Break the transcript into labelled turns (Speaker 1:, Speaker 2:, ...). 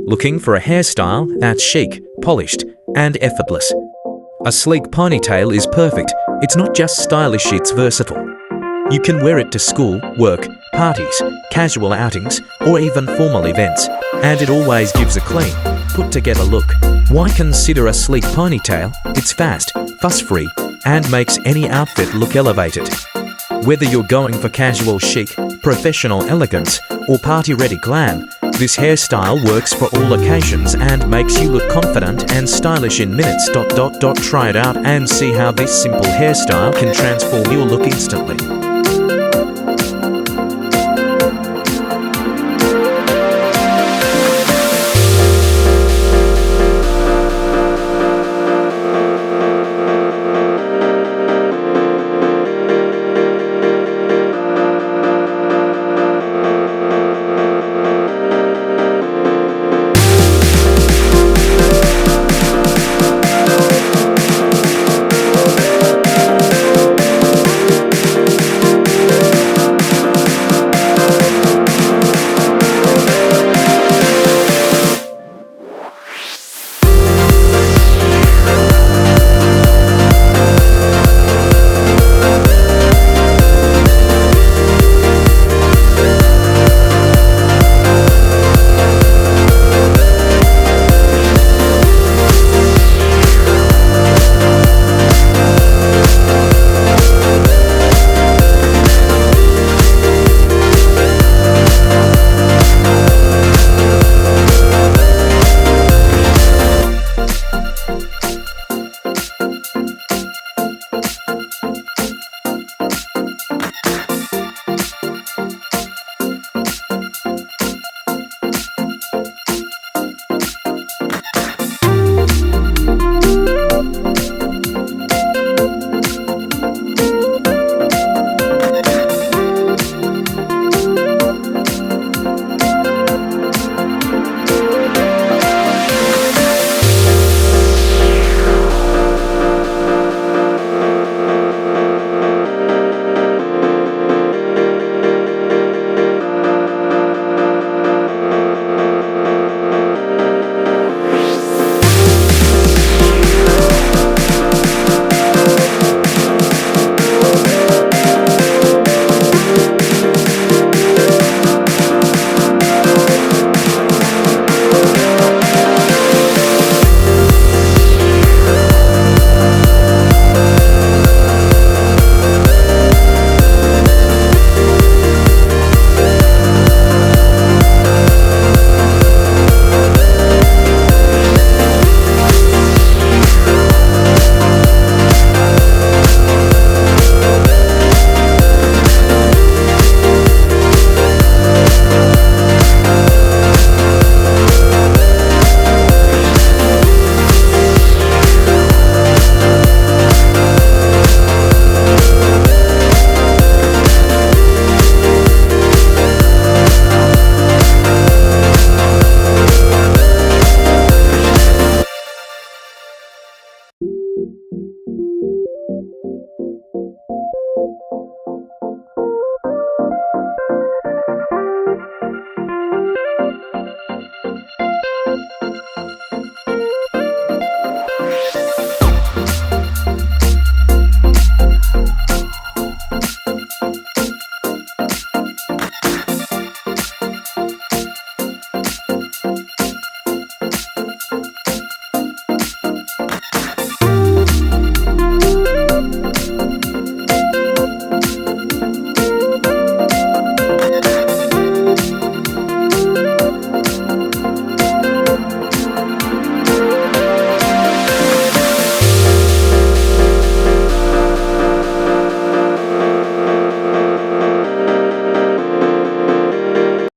Speaker 1: Looking for a hairstyle that's chic, polished, and effortless? A sleek ponytail is perfect. It's not just stylish, it's versatile. You can wear it to school, work, parties, casual outings, or even formal events, and it always gives a clean, put-together look. Why consider a sleek ponytail? It's fast, fuss-free, and makes any outfit look elevated. Whether you're going for casual chic, professional elegance, or party-ready glam, this hairstyle works for all occasions and makes you look confident and stylish in minutes. Try it out and see how this simple hairstyle can transform your look instantly.